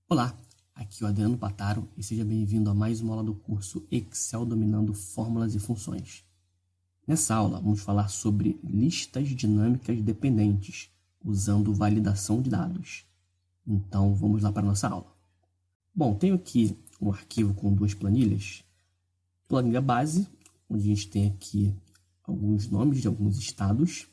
Olá, aqui é o Adriano Pataro e seja bem-vindo a mais uma aula do curso Excel dominando fórmulas e funções. Nessa aula, vamos falar sobre listas dinâmicas dependentes, usando validação de dados. Então, vamos lá para a nossa aula. Bom, tenho aqui um arquivo com duas planilhas. Planilha base, onde a gente tem aqui alguns nomes de alguns estados.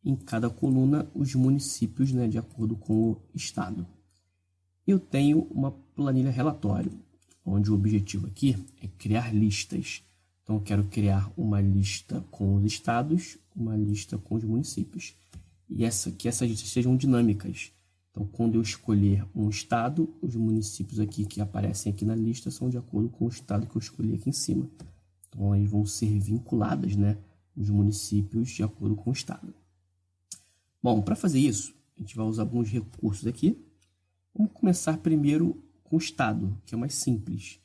Em cada coluna, os municípios, de acordo com o estado. Eu tenho uma planilha relatório, onde o objetivo aqui é criar listas. Então, eu quero criar uma lista com os estados, uma lista com os municípios. E que essas listas sejam dinâmicas. Então, quando eu escolher um estado, os municípios aqui que aparecem aqui na lista são de acordo com o estado que eu escolhi aqui em cima. Então, eles vão ser vinculadas, os municípios de acordo com o estado. Bom, para fazer isso, a gente vai usar alguns recursos aqui. Vamos começar primeiro com o estado, que é mais simples.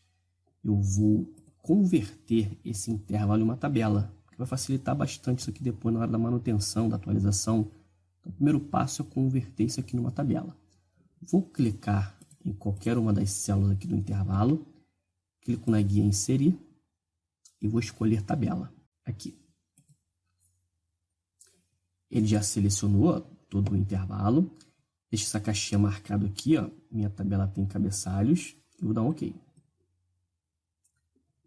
Eu vou converter esse intervalo em uma tabela, que vai facilitar bastante isso aqui depois na hora da manutenção, da atualização. Então, o primeiro passo é converter isso aqui numa tabela. Vou clicar em qualquer uma das células aqui do intervalo, clico na guia Inserir e vou escolher Tabela aqui. Ele já selecionou todo o intervalo. Deixa essa caixinha marcada aqui, minha tabela tem cabeçalhos, eu vou dar um OK.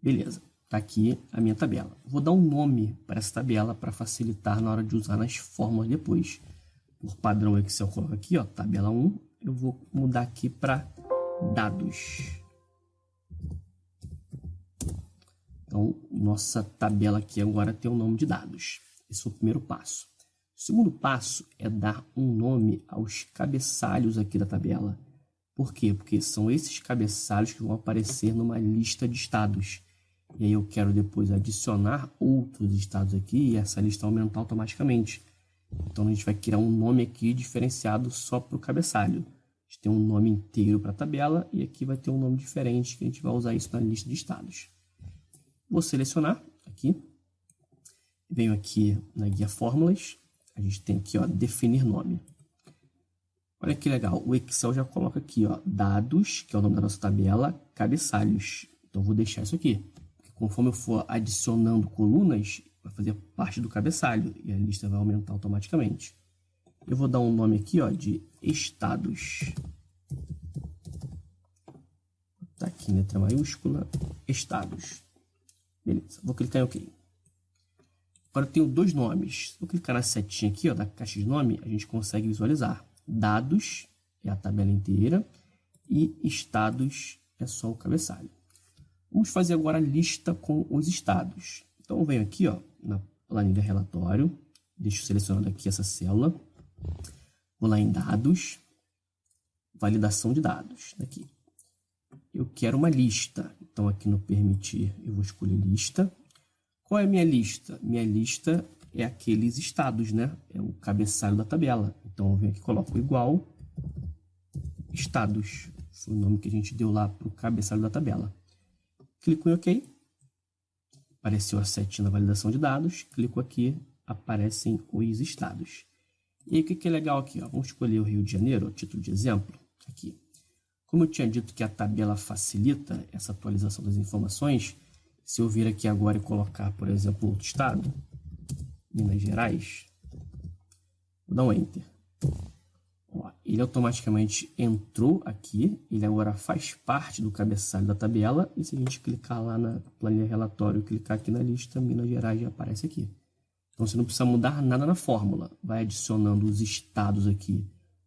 Beleza, está aqui a minha tabela. Vou dar um nome para essa tabela para facilitar na hora de usar nas fórmulas depois. Por padrão Excel, coloco aqui, tabela 1, eu vou mudar aqui para dados. Então, nossa tabela aqui agora tem o nome de dados. Esse é o primeiro passo. O segundo passo é dar um nome aos cabeçalhos aqui da tabela. Por quê? Porque são esses cabeçalhos que vão aparecer numa lista de estados. E aí eu quero depois adicionar outros estados aqui e essa lista aumentar automaticamente. Então a gente vai criar um nome aqui diferenciado só para o cabeçalho. A gente tem um nome inteiro para a tabela e aqui vai ter um nome diferente que a gente vai usar isso na lista de estados. Vou selecionar aqui. Venho aqui na guia Fórmulas. A gente tem aqui, definir nome. Olha que legal, o Excel já coloca aqui, dados, que é o nome da nossa tabela, cabeçalhos. Então, vou deixar isso aqui. Porque conforme eu for adicionando colunas, vai fazer parte do cabeçalho e a lista vai aumentar automaticamente. Eu vou dar um nome aqui, de estados. Tá aqui, letra maiúscula, estados. Beleza, vou clicar em OK. Agora eu tenho dois nomes. Se eu clicar na setinha aqui, da caixa de nome, a gente consegue visualizar. Dados é a tabela inteira e estados é só o cabeçalho. Vamos fazer agora a lista com os estados. Então eu venho aqui, na planilha relatório, deixo selecionado aqui essa célula, vou lá em dados, validação de dados, daqui. Eu quero uma lista, então aqui no permitir eu vou escolher lista. Qual é a minha lista? Minha lista é aqueles estados, É o cabeçalho da tabela. Então, eu venho aqui e coloco igual estados. Foi o nome que a gente deu lá para o cabeçalho da tabela. Clico em OK. Apareceu a setinha da validação de dados. Clico aqui, aparecem os estados. E aí, o que é legal aqui? Vamos escolher o Rio de Janeiro, a título de exemplo. Aqui. Como eu tinha dito que a tabela facilita essa atualização das informações, se eu vir aqui agora e colocar, por exemplo, outro estado, Minas Gerais, vou dar um Enter. Ele automaticamente entrou aqui, ele agora faz parte do cabeçalho da tabela, e se a gente clicar lá na planilha relatório e clicar aqui na lista, Minas Gerais já aparece aqui. Então você não precisa mudar nada na fórmula, vai adicionando os estados aqui,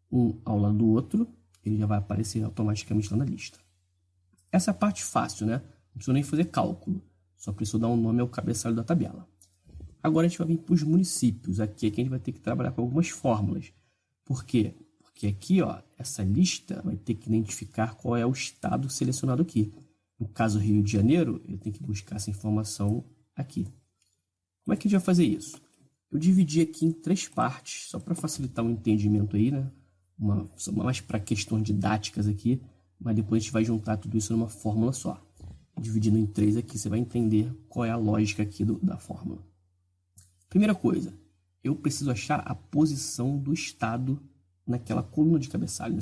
um ao lado do outro, ele já vai aparecer automaticamente lá na lista. Essa é a parte fácil, Não precisa nem fazer cálculo. Só preciso dar um nome ao cabeçalho da tabela. Agora a gente vai vir para os municípios. Aqui é que a gente vai ter que trabalhar com algumas fórmulas. Por quê? Porque aqui, essa lista vai ter que identificar qual é o estado selecionado aqui. No caso Rio de Janeiro, ele tem que buscar essa informação aqui. Como é que a gente vai fazer isso? Eu dividi aqui em 3 partes, só para facilitar o entendimento aí, mais para questões didáticas aqui, mas depois a gente vai juntar tudo isso numa fórmula só. Dividindo em 3 aqui, você vai entender qual é a lógica aqui da fórmula. Primeira coisa, eu preciso achar a posição do estado naquela coluna de cabeçalho,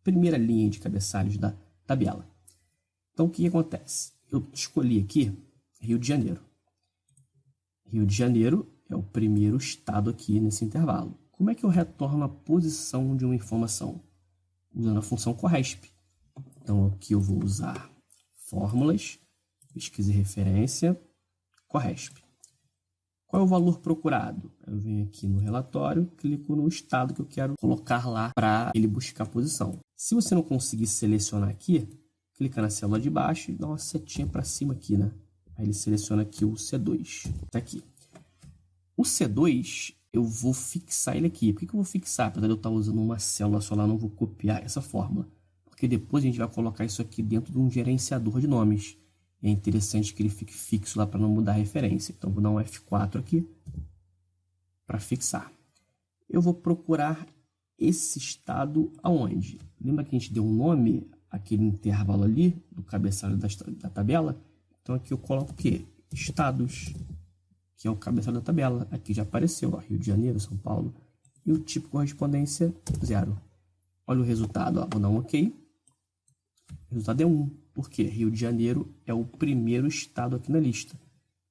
primeira linha de cabeçalhos da tabela. Então, o que acontece? Eu escolhi aqui Rio de Janeiro. Rio de Janeiro é o primeiro estado aqui nesse intervalo. Como é que eu retorno a posição de uma informação? Usando a função corresp. Então, aqui eu vou usar fórmulas, pesquisa e referência, corresp. Qual é o valor procurado? Eu venho aqui no relatório, clico no estado que eu quero colocar lá para ele buscar a posição. Se você não conseguir selecionar aqui, clica na célula de baixo e dá uma setinha para cima aqui, né? Aí ele seleciona aqui o C2. Tá aqui. O C2, eu vou fixar ele aqui. Por que eu vou fixar? Apesar de eu estar usando uma célula só lá, não vou copiar essa fórmula. Porque depois a gente vai colocar isso aqui dentro de um gerenciador de nomes. É interessante que ele fique fixo lá para não mudar a referência. Então, vou dar um F4 aqui para fixar. Eu vou procurar esse estado aonde? Lembra que a gente deu um nome àquele intervalo ali do cabeçalho da tabela? Então, aqui eu coloco o quê? Estados, que é o cabeçalho da tabela. Aqui já apareceu, ó, Rio de Janeiro, São Paulo. E o tipo de correspondência, 0. Olha o resultado, ó, vou dar um OK. O resultado é 1. Porque Rio de Janeiro é o primeiro estado aqui na lista.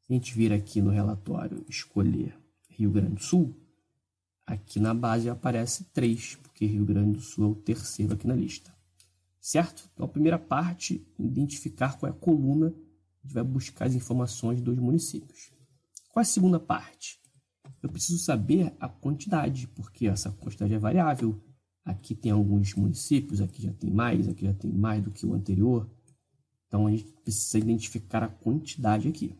Se a gente vir aqui no relatório escolher Rio Grande do Sul, aqui na base aparece 3, porque Rio Grande do Sul é o terceiro aqui na lista. Certo? Então, a primeira parte, identificar qual é a coluna, a gente vai buscar as informações dos municípios. Qual é a segunda parte? Eu preciso saber a quantidade, porque essa quantidade é variável. Aqui tem alguns municípios, aqui já tem mais do que o anterior. Então, a gente precisa identificar a quantidade aqui.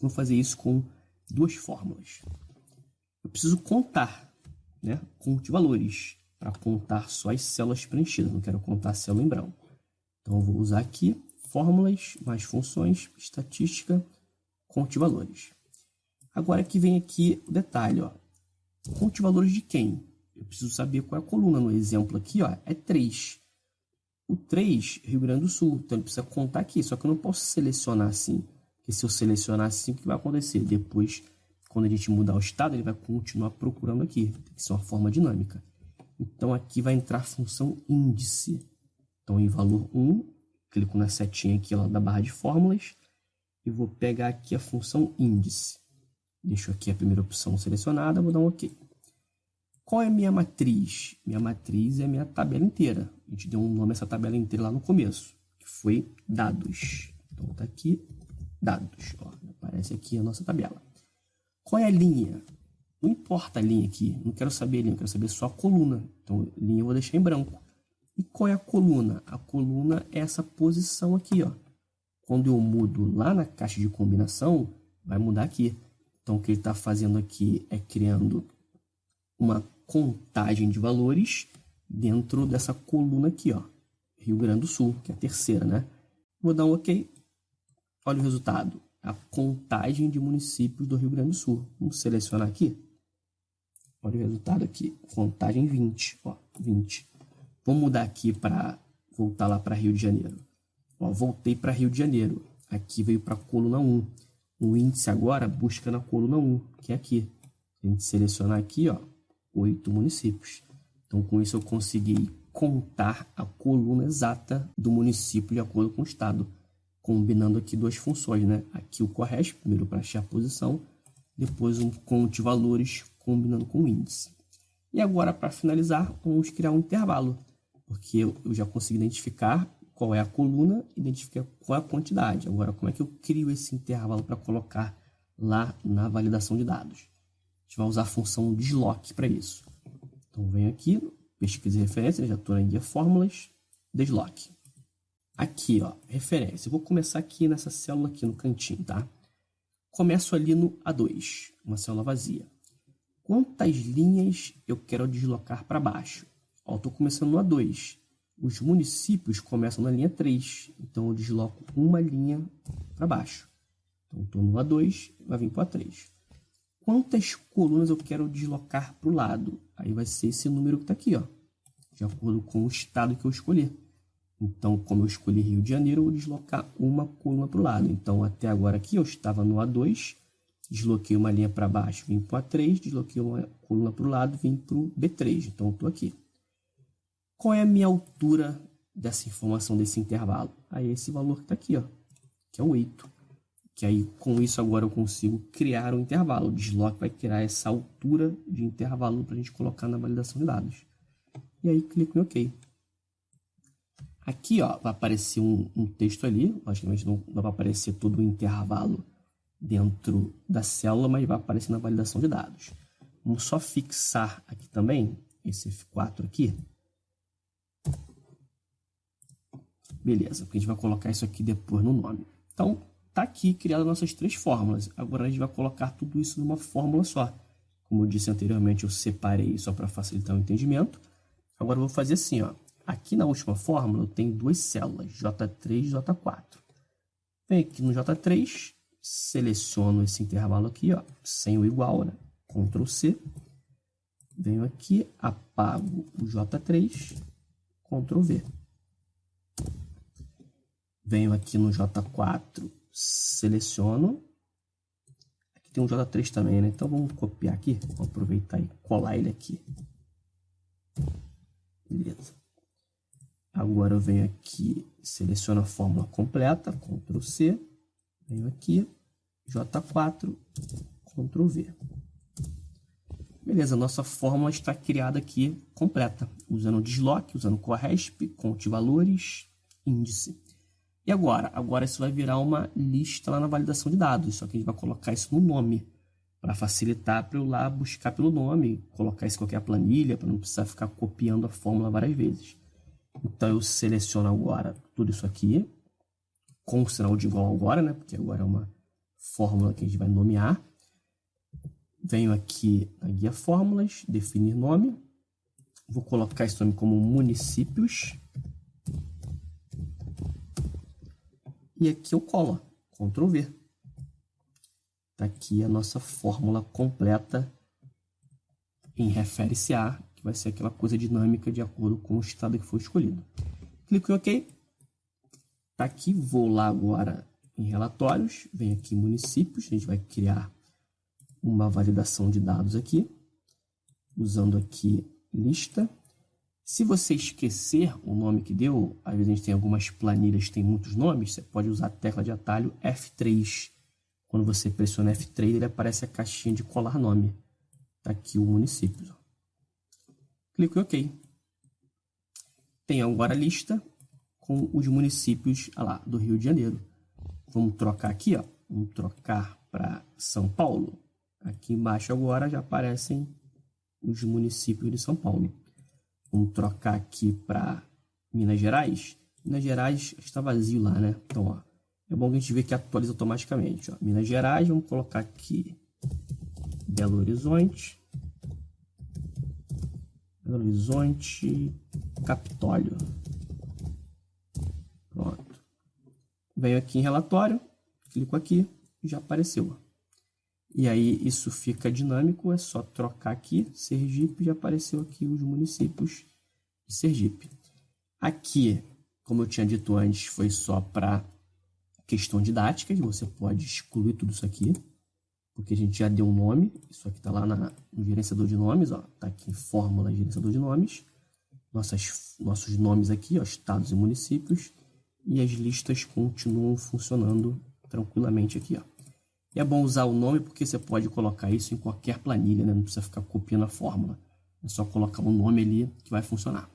Vou fazer isso com duas fórmulas. Eu preciso contar, né? Conte valores, para contar só as células preenchidas. Não quero contar a célula em branco. Então, eu vou usar aqui fórmulas, mais funções, estatística, conte valores. Agora que vem aqui o detalhe, ó. Conte valores de quem? Eu preciso saber qual é a coluna. No exemplo aqui, ó, é 3. O 3, Rio Grande do Sul. Então, ele precisa contar aqui. Só que eu não posso selecionar assim. Porque se eu selecionar assim, o que vai acontecer? Depois, quando a gente mudar o estado, ele vai continuar procurando aqui. Tem que ser uma forma dinâmica. Então, aqui vai entrar a função índice. Então, em valor 1, clico na setinha aqui lá da barra de fórmulas. E vou pegar aqui a função índice. Deixo aqui a primeira opção selecionada. Vou dar um OK. Qual é a minha matriz? Minha matriz é a minha tabela inteira. A gente deu um nome a essa tabela inteira lá no começo, que foi dados. Então, está aqui, dados. Ó, aparece aqui a nossa tabela. Qual é a linha? Não importa a linha aqui. Não quero saber a linha, eu quero saber só a coluna. Então, linha eu vou deixar em branco. E qual é a coluna? A coluna é essa posição aqui, ó. Quando eu mudo lá na caixa de combinação, vai mudar aqui. Então, o que ele está fazendo aqui é criando uma contagem de valores dentro dessa coluna aqui, ó, Rio Grande do Sul, que é a terceira, né? Vou dar um OK. Olha o resultado. A contagem de municípios do Rio Grande do Sul. Vamos selecionar aqui. Olha o resultado aqui. Contagem 20, ó, 20. Vamos mudar aqui para voltar lá para Rio de Janeiro. Ó, voltei para Rio de Janeiro. Aqui veio para a coluna 1. O índice agora busca na coluna 1, que é aqui. A gente selecionar aqui, ó, 8 municípios. Então, com isso, eu consegui contar a coluna exata do município de acordo com o estado, combinando aqui duas funções, né? Aqui o corresp, primeiro para achar a posição, depois um conte valores combinando com o índice. E agora, para finalizar, vamos criar um intervalo, porque eu já consegui identificar qual é a coluna, identificar qual é a quantidade. Agora, como é que eu crio esse intervalo para colocar lá na validação de dados? A gente vai usar a função desloque para isso. Então, venho aqui, pesquisa e referência, já estou na guia fórmulas, desloque. Aqui, ó, referência. Eu vou começar aqui nessa célula aqui no cantinho, tá? Começo ali no A2, uma célula vazia. Quantas linhas eu quero deslocar para baixo? Ó, estou começando no A2. Os municípios começam na linha 3, então eu desloco uma linha para baixo. Então, estou no A2, vai vir para o A3. Quantas colunas eu quero deslocar para o lado? Aí vai ser esse número que está aqui, ó, de acordo com o estado que eu escolher. Então, como eu escolhi Rio de Janeiro, eu vou deslocar uma coluna para o lado. Então, até agora aqui eu estava no A2, desloquei uma linha para baixo, vim para o A3, desloquei uma coluna para o lado, vim para o B3. Então, eu estou aqui. Qual é a minha altura dessa informação, desse intervalo? Aí esse valor que está aqui, ó, que é o 8. Que aí, com isso, agora eu consigo criar um intervalo. O desloque vai criar essa altura de intervalo para a gente colocar na validação de dados. E aí, clico em OK. Aqui, ó, vai aparecer um texto ali. Logicamente, não vai aparecer todo o intervalo dentro da célula, mas vai aparecer na validação de dados. Vamos só fixar aqui também, esse F4 aqui. Beleza, porque a gente vai colocar isso aqui depois no nome. Então, tá aqui criadas nossas 3 fórmulas. Agora a gente vai colocar tudo isso numa fórmula só. Como eu disse anteriormente, eu separei só para facilitar o entendimento. Agora eu vou fazer assim, ó. Aqui na última fórmula eu tenho 2 células, J3 e J4. Venho aqui no J3, seleciono esse intervalo aqui, ó, sem o igual, né? Ctrl C. Venho aqui, apago o J3, Ctrl V. Venho aqui no J4, seleciono. Aqui tem um J3 também, né? Então vamos copiar aqui, vamos aproveitar e colar ele aqui. Beleza. Agora eu venho aqui, seleciono a fórmula completa, Ctrl C. Venho aqui, J4, Ctrl V. Beleza, nossa fórmula está criada aqui completa, usando desloque, usando CORRESP, conte valores, índice. E agora? Agora isso vai virar uma lista lá na validação de dados, só que a gente vai colocar isso no nome, para facilitar para eu lá buscar pelo nome, colocar isso em qualquer planilha, para não precisar ficar copiando a fórmula várias vezes. Então eu seleciono agora tudo isso aqui, com o sinal de igual agora, né? Porque agora é uma fórmula que a gente vai nomear. Venho aqui na guia fórmulas, definir nome. Vou colocar esse nome como municípios. E aqui eu colo, Ctrl V. Está aqui a nossa fórmula completa em refere-se a, que vai ser aquela coisa dinâmica de acordo com o estado que foi escolhido. Clico em OK. Está aqui, vou lá agora em relatórios, venho aqui em municípios, a gente vai criar uma validação de dados aqui, usando aqui lista. Se você esquecer o nome que deu, às vezes a gente tem algumas planilhas que tem muitos nomes, você pode usar a tecla de atalho F3. Quando você pressiona F3, ele aparece a caixinha de colar nome. Está aqui o município. Clico em OK. Tem agora a lista com os municípios lá, do Rio de Janeiro. Vamos trocar aqui, ó. Vamos trocar para São Paulo. Aqui embaixo agora já aparecem os municípios de São Paulo. Vamos trocar aqui para Minas Gerais. Minas Gerais está vazio lá, né? Então, ó, é bom que a gente vê que atualiza automaticamente. Ó. Minas Gerais, vamos colocar aqui Belo Horizonte. Belo Horizonte, Capitólio. Pronto. Venho aqui em relatório, clico aqui, já apareceu. E aí isso fica dinâmico, é só trocar aqui, Sergipe, já apareceu aqui os municípios de Sergipe. Aqui, como eu tinha dito antes, foi só para questão didática, você pode excluir tudo isso aqui, porque a gente já deu um nome, isso aqui está lá no gerenciador de nomes, está aqui em fórmula gerenciador de nomes, nossos nomes aqui, ó, estados e municípios, e as listas continuam funcionando tranquilamente aqui, ó. E é bom usar o nome porque você pode colocar isso em qualquer planilha, né? Não precisa ficar copiando a fórmula. É só colocar um nome ali que vai funcionar.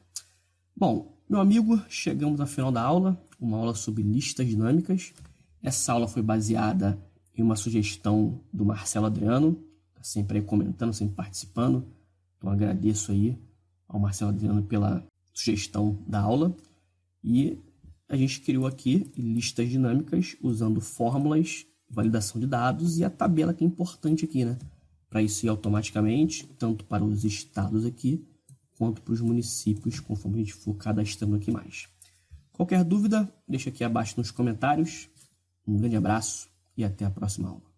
Bom, meu amigo, chegamos ao final da aula. Uma aula sobre listas dinâmicas. Essa aula foi baseada em uma sugestão do Marcelo Adriano. Está sempre aí comentando, sempre participando. Então agradeço aí ao Marcelo Adriano pela sugestão da aula. E a gente criou aqui listas dinâmicas usando fórmulas, validação de dados e a tabela que é importante aqui, né? Para isso ir automaticamente, tanto para os estados aqui, quanto para os municípios, conforme a gente for cadastrando aqui mais. Qualquer dúvida, deixa aqui abaixo nos comentários. Um grande abraço e até a próxima aula.